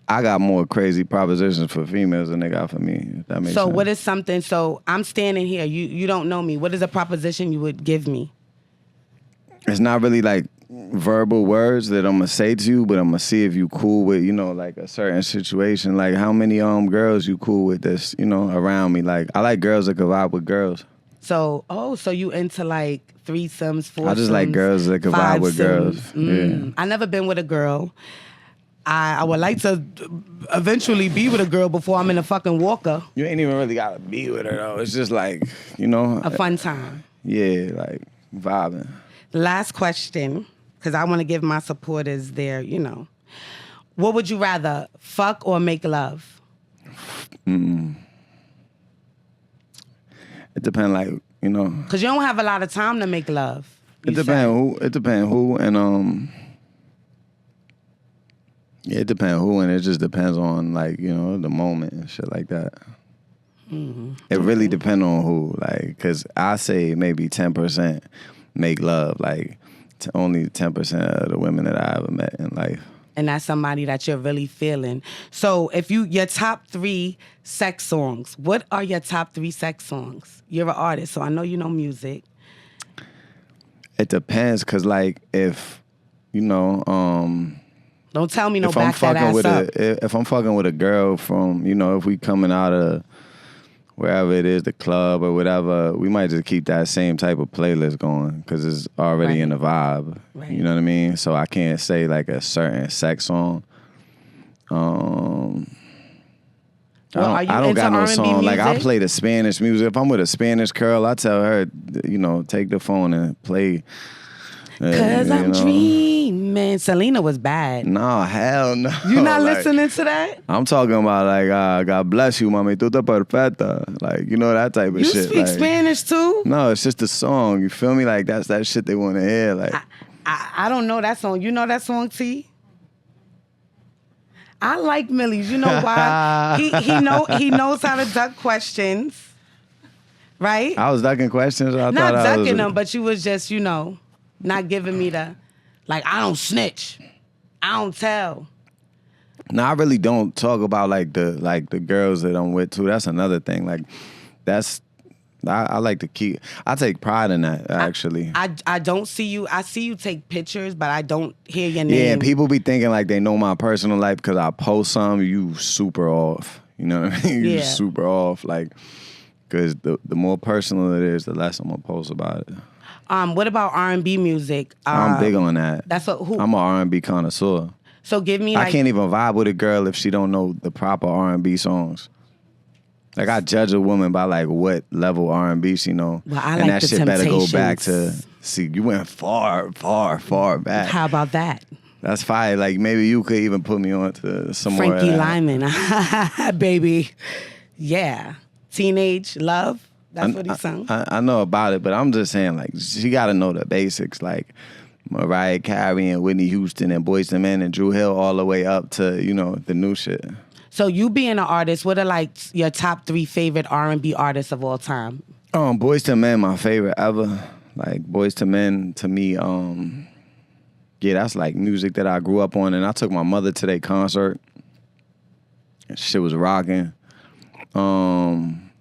I got more crazy propositions for females than they got for me. If that makes sense. So what is something? So I'm standing here. You don't know me. What is a proposition you would give me? It's not really like verbal words that I'm gonna say to you, but I'm gonna see if you cool with, like a certain situation. Like how many girls you cool with that's, around me. Like I like girls that can vibe with girls. So so you into like threesomes, foursomes? I just like girls that can vibe with girls. Yeah. I never been with a girl. I would like to eventually be with a girl before I'm in a fucking walker. You ain't even really gotta be with her though. It's just like, a fun time. Yeah, like vibing. Last question, because I want to give my supporters their, What would you rather, fuck or make love? It depends, like, Because you don't have a lot of time to make love. It depends who, and yeah, it depends who, and it just depends on, like, the moment and shit like that. Mm-hmm. It really depends on who, like, because I say maybe 10% make love, like only 10% of the women that I ever met in life. And that's somebody that you're really feeling. So if your top 3 sex songs, what are your top 3 sex songs? You're an artist, so I know you know music. It depends, because like if, don't tell me back that ass up. If I'm fucking with a girl from, if we coming out of wherever it is, the club or whatever, we might just keep that same type of playlist going because it's already in the vibe. Right. You know what I mean? So I can't say like a certain sex song. I don't got no song. Music? Like I play the Spanish music. If I'm with a Spanish girl, I tell her, take the phone and play. Cause I'm dreaming. Selena was bad. No, hell no. You not listening to that? I'm talking about like, God bless you, mami, tú estás perfecta. Like, that type of shit. You speak like, Spanish too? No, it's just a song. You feel me? Like that's that shit they want to hear. Like, I don't know that song. You know that song, T? I like Millyz. You know why? he knows how to duck questions, right? I was ducking questions. Not ducking them, but you was just, not giving me the, like, I don't snitch. I don't tell. No, I really don't talk about like the girls that I'm with too. That's another thing. Like I like to keep. I take pride in that actually. I don't see you. I see you take pictures, but I don't hear your name. Yeah, people be thinking like they know my personal life because I post some. You super off. You know what I mean? You super off. Like, because the more personal it is, the less I'm gonna post about it. What about R&B music? I'm big on that. Who? I'm an R&B connoisseur. So give me. I can't even vibe with a girl if she don't know the proper R&B songs. Like I judge a woman by like what level R&B she know, well, I and like that the shit Temptations. better go back to see. You went far back. How about that? That's fire. Like maybe you could even put me on to some Frankie more. Lyman, baby. Yeah, Teenage Love. That's what he sung. I know about it, but I'm just saying, like, she got to know the basics, like Mariah Carey and Whitney Houston and Boyz II Men and Drew Hill, all the way up to the new shit. So you being an artist, what are like your top 3 favorite R&B artists of all time? Boyz II Men, my favorite ever. Like Boyz II Men, to me, yeah, that's like music that I grew up on, and I took my mother to their concert. Shit was rocking.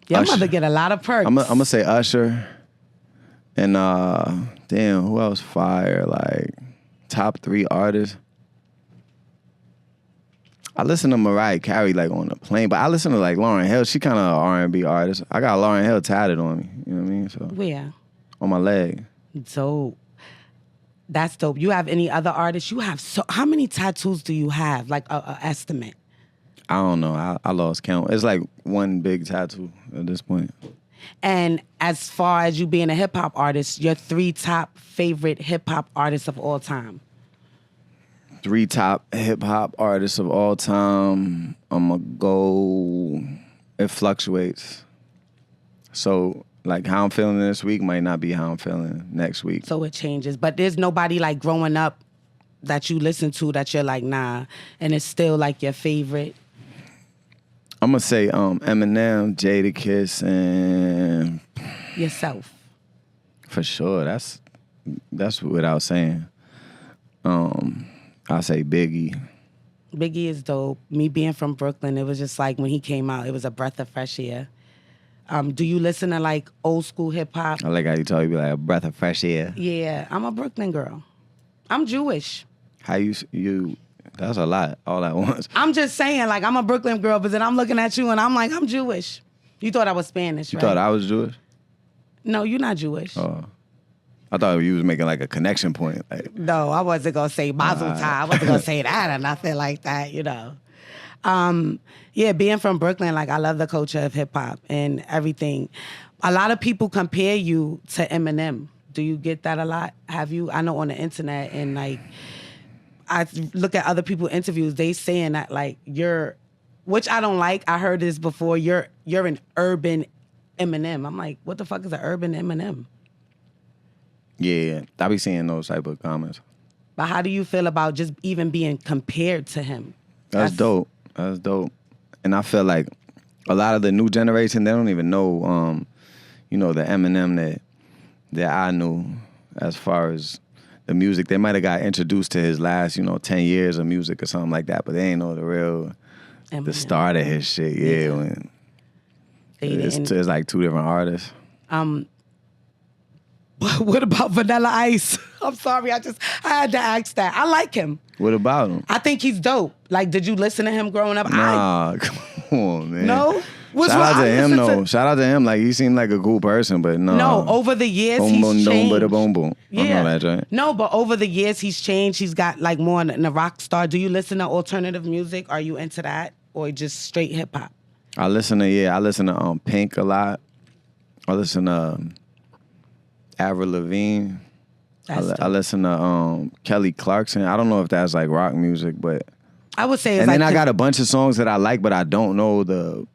Your mother get a lot of perks. I'm gonna say Usher, and damn, who else fire? Like top 3 artists. I listen to Mariah Carey like on the plane, but I listen to like Lauryn Hill. She kind of an R&B artist. I got Lauryn Hill tatted on me. You know what I mean? So where? On my leg. Dope. That's dope. You have any other artists? You have how many tattoos do you have? Like a estimate? I don't know. I lost count. It's like one big tattoo at this point. And as far as you being a hip hop artist, your 3 top favorite hip hop artists of all time. 3 top hip hop artists of all time. I'm gonna go. It fluctuates. So like how I'm feeling this week might not be how I'm feeling next week. So it changes. But there's nobody like growing up that you listen to that you're like, nah, and it's still like your favorite. I'm gonna say Eminem, Jadakiss, and Yourself. for sure. That's without saying. I say Biggie. Biggie is dope. Me being from Brooklyn, it was just like when he came out, it was a breath of fresh air. Do you listen to like old school hip hop? I like how you talk. You be like a breath of fresh air. Yeah, I'm a Brooklyn girl. I'm Jewish. How you? That's a lot all at once. I'm just saying, like, I'm a Brooklyn girl, but then I'm looking at you and I'm like, I'm Jewish. You thought I was Spanish, You right? thought I was Jewish? No, you're not Jewish. Oh, I thought you was making like a connection point. Like, No, I wasn't gonna say Mazel Tov. I wasn't gonna say that or nothing like that, you know. Yeah, being from Brooklyn, like I love the culture of hip hop and everything. A lot of people compare you to Eminem. Do you get that a lot? Have you? I know on the internet and like I look at other people's interviews, they saying that like you're, which I don't like. I heard this before. You're an urban Eminem. I'm like, what the fuck is an urban Eminem? yeah, I be seeing those type of comments. But how do you feel about just even being compared to him? That's dope. That's dope. And I feel like a lot of the new generation, they don't even know, the Eminem that I knew as far as the music. They might have got introduced to his last, 10 years of music or something like that, but they ain't know the real, Eminem. the start of his shit. Yeah, when it's like 2 different artists. What about Vanilla Ice? I'm sorry, I had to ask that. I like him. What about him? I think he's dope. Like, did you listen to him growing up? Nah, come on, man. No? Shout out to him, though. Shout out to him. Like, he seemed like a cool person, but no. No, over the years, boom, he's boom, changed. Boom, boom, boom. Yeah. I know that, right? No, but over the years, he's changed. He's got, like, more in the rock star. Do you listen to alternative music? Are you into that? Or just straight hip-hop? I listen to Pink a lot. I listen to Avril Lavigne. I listen to Kelly Clarkson. I don't know if that's like rock music, but I would say it's and then like I got a bunch of songs that I like, but I don't know the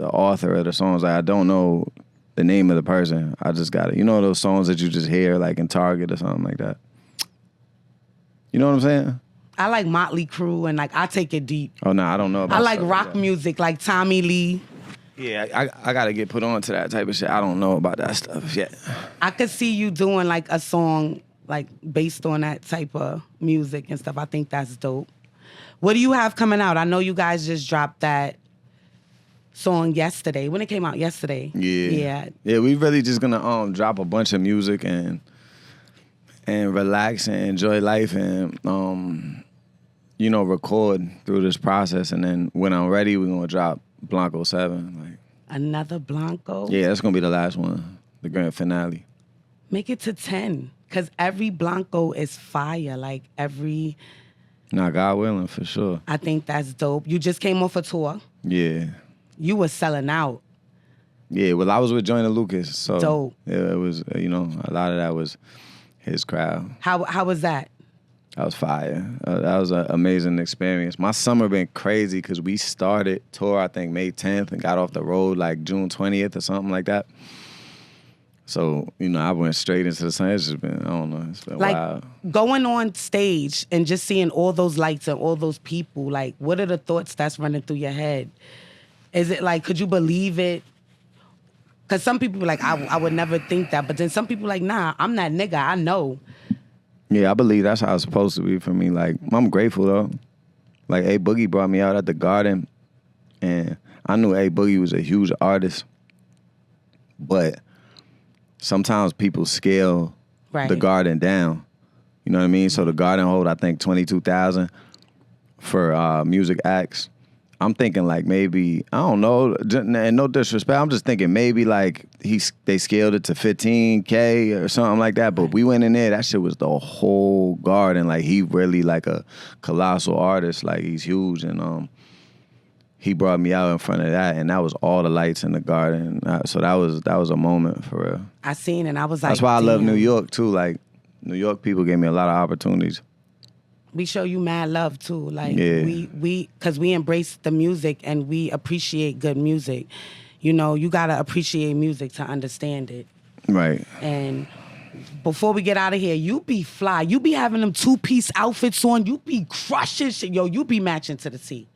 author of the songs. Like, I don't know the name of the person. I just got it. You know those songs that you just hear like in Target or something like that. You know what I'm saying? I like Motley Crue and like I take it deep. Oh no, I don't know about I like stuff rock like that. music like Tommy Lee. Yeah, I gotta get put on to that type of shit. I don't know about that stuff yet. I could see you doing like a song like based on that type of music and stuff. I think that's dope. What do you have coming out? I know you guys just dropped that song yesterday. When it came out yesterday. Yeah. Yeah, we really just gonna drop a bunch of music and relax and enjoy life and record through this process, and then when I'm ready, we're gonna drop Blanco 7. Like, another Blanco? yeah, that's gonna be the last one, the grand finale. Make it to 10. Cause every Blanco is fire. Like every Nah, God willing, for sure. I think that's dope. You just came off a tour. Yeah. You were selling out. Yeah, well, I was with Joyner Lucas, so Dope. Yeah, it was, a lot of that was his crowd. How was that? That was fire. That was an amazing experience. My summer been crazy because we started tour, I think, May 10th and got off the road like June 20th or something like that. So, I went straight into the sun. It's just been, I don't know, it's been Like wild. going on stage and just seeing all those lights and all those people, like what are the thoughts that's running through your head? Is it like, could you believe it? Because some people be like, I would never think that. But then some people like, nah, I'm that nigga. I know. Yeah, I believe that's how it's supposed to be for me. Like, I'm grateful, though. Like, A Boogie brought me out at the Garden, and I knew A Boogie was a huge artist, but sometimes people scale the Garden down. You know what I mean? So the Garden hold, I think, 22,000 for music acts. I'm thinking like maybe, I don't know, and no disrespect, I'm just thinking maybe like they scaled it to 15K or something like that, but we went in there, that shit was the whole Garden. Like, he really like a colossal artist, like he's huge, and he brought me out in front of that, and that was all the lights in the garden. So that was a moment for real. I seen it, and I was like, that's why I love damn. New York too. Like New York people gave me a lot of opportunities. We show you mad love too. Like Yeah. because we embrace the music and we appreciate good music. You know, you gotta appreciate music to understand it. Right. And before we get out of here, you be fly. You be having them 2-piece outfits on. You be crushing shit. Yo, you be matching to the T.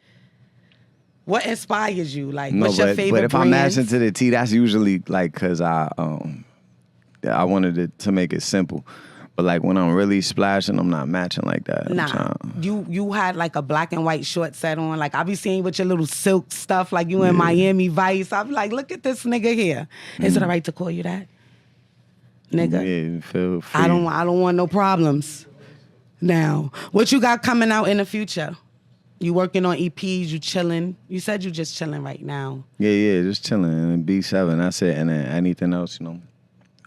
What inspires you? Like, what's your favorite But if I'm brands? matching to the T, that's usually like because I wanted it to make it simple. But like when I'm really splashing, I'm not matching like that. Nah, you had like a black and white short set on. Like I be seeing you with your little silk stuff, like you in Miami Vice. I'm like, look at this nigga here. Is it all right to call you that, nigga? Yeah, feel free. I don't want no problems. Now, what you got coming out in the future? You working on EPs? You chilling? You said you just chilling right now. Yeah, just chilling. And B7, that's it. And then anything else, you know.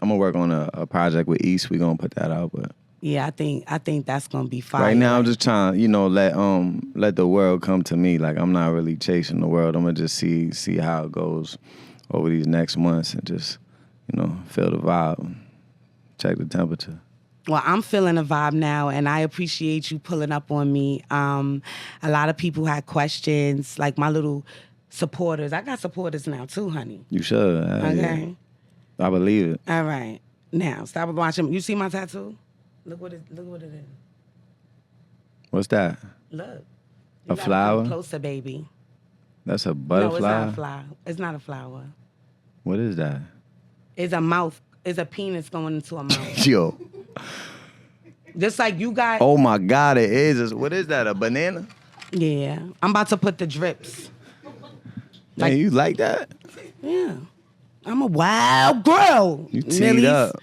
I'm gonna work on a project with East. We gonna put that out, but Yeah, I think that's gonna be fire. right now I'm just trying, you know, let the world come to me. Like I'm not really chasing the world. I'm gonna just see how it goes over these next months and just, you know, feel the vibe, check the temperature. Well, I'm feeling a vibe now, and I appreciate you pulling up on me. A lot of people had questions, like my little supporters. I got supporters now too, honey. You should. Okay. Yeah. I believe it. All right. Now, stop watching. You see my tattoo? Look what it is. What's that? Look. A You gotta flower? come closer, baby. That's a No, butterfly? it's not a flower. It's not a flower. What is that? It's a mouth. It's a penis going into a mouth. Yo. Just like you got. Oh my God, it is. What is that? A banana? Yeah. I'm about to put the drips. Man, you like that? Yeah. I'm a wild girl. You teed Millyz. up.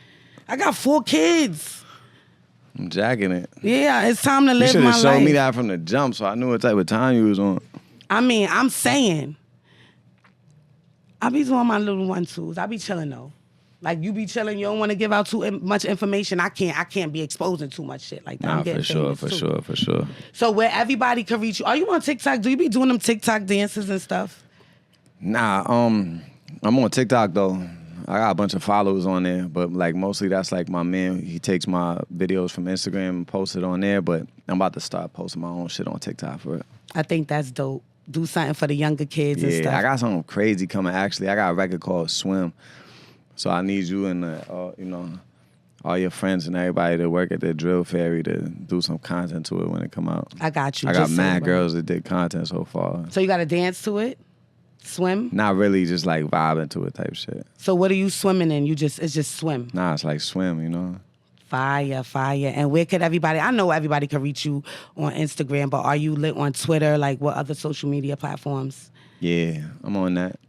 I got 4 kids. I'm jacking it. Yeah, it's time to You live should my have showed life. me that from the jump so I knew what type of time you was on. I mean, I'm saying. I be doing my little 1-2s. I be chilling though. Like you be chilling, you don't want to give out too much information. I can't be exposing too much shit like that. I'm Nah, getting for famous, too. sure. So where everybody can reach you. Are you on TikTok? Do you be doing them TikTok dances and stuff? Nah, I'm on TikTok though. I got a bunch of followers on there, but like mostly that's like my man. He takes my videos from Instagram and posts it on there, but I'm about to start posting my own shit on TikTok for it. I think that's dope. Do something for the younger kids and Yeah, stuff. I got something crazy coming. Actually, I got a record called Swim. So I need you and you know, all your friends and everybody that work at the Drill Ferry to do some content to it when it come out. I got you. I got Just say mad what. girls that did content so far. So you got to dance to it? Swim? Not really, just like vibing to it type shit. So what are you swimming in? It's just swim. Nah, it's like swim, you know. Fire. And where could everybody, I know everybody can reach you on Instagram, but are you lit on Twitter? Like what other social media platforms? Yeah, I'm on that.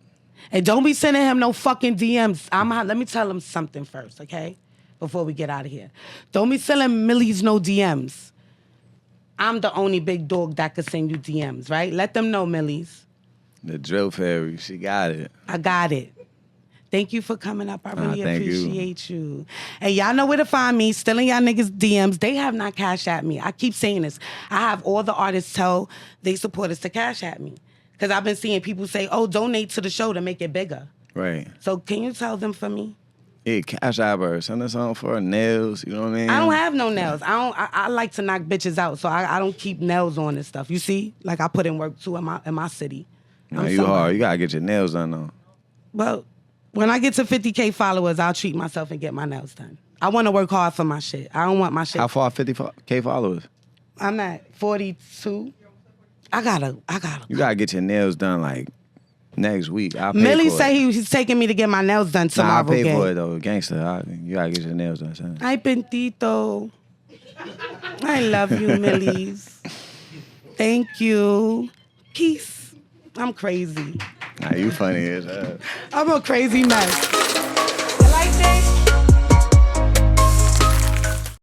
And don't be sending him no fucking DMs. Let me tell him something first, okay? Before we get out of here. Don't be sending Millyz no DMs. I'm the only big dog that could send you DMs, right? Let them know, Millyz. The Drill Ferry, she got it. I got it. Thank you for coming up. I really thank you. appreciate you. And y'all know where to find me. Still in y'all niggas' DMs. They have not cash at me. I keep saying this. I have all the artists tell they supporters to cash at me. Because I've been seeing people say, oh, donate to the show to make it bigger. Right. So can you tell them for me? Yeah, cash out her. Send us something for her nails, you know what I mean? I don't have no nails. I like to knock bitches out, so I don't keep nails on and stuff. You see? Like I put in work too in my city. Nah, you hard. You gotta get your nails done though. Well, when I get to 50K followers, I'll treat myself and get my nails done. I want to work hard for my shit. I don't want my shit. How far 50K followers? I'm at 42. I gotta. You gotta get your nails done like next week. I'll pay Millie for say it. he's taking me to get my nails done tomorrow. I'll pay gang. for it though, gangster. You gotta get your nails done, son. Ay, Pentito. I love you, Millyz. Thank you. Peace. I'm crazy. Nah, you funny as hell. I'm a crazy mess.